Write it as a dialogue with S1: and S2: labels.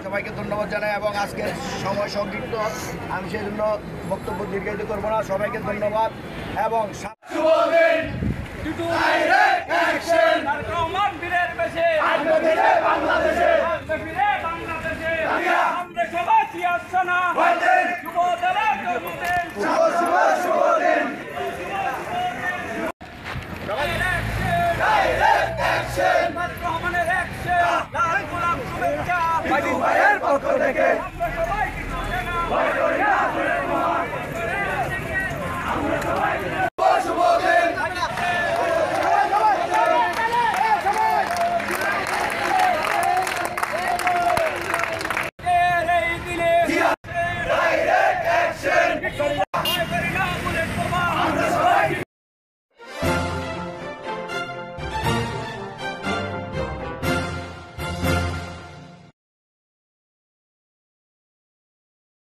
S1: সবাইকে ধন্যবাদ জানাই এবং আজকের সময় সংক্ষিপ্ত, আমি সেই জন্য বক্তব্য দীর্ঘায়িত করবো না। সবাইকে ধন্যবাদ এবং পক্ষ থেকে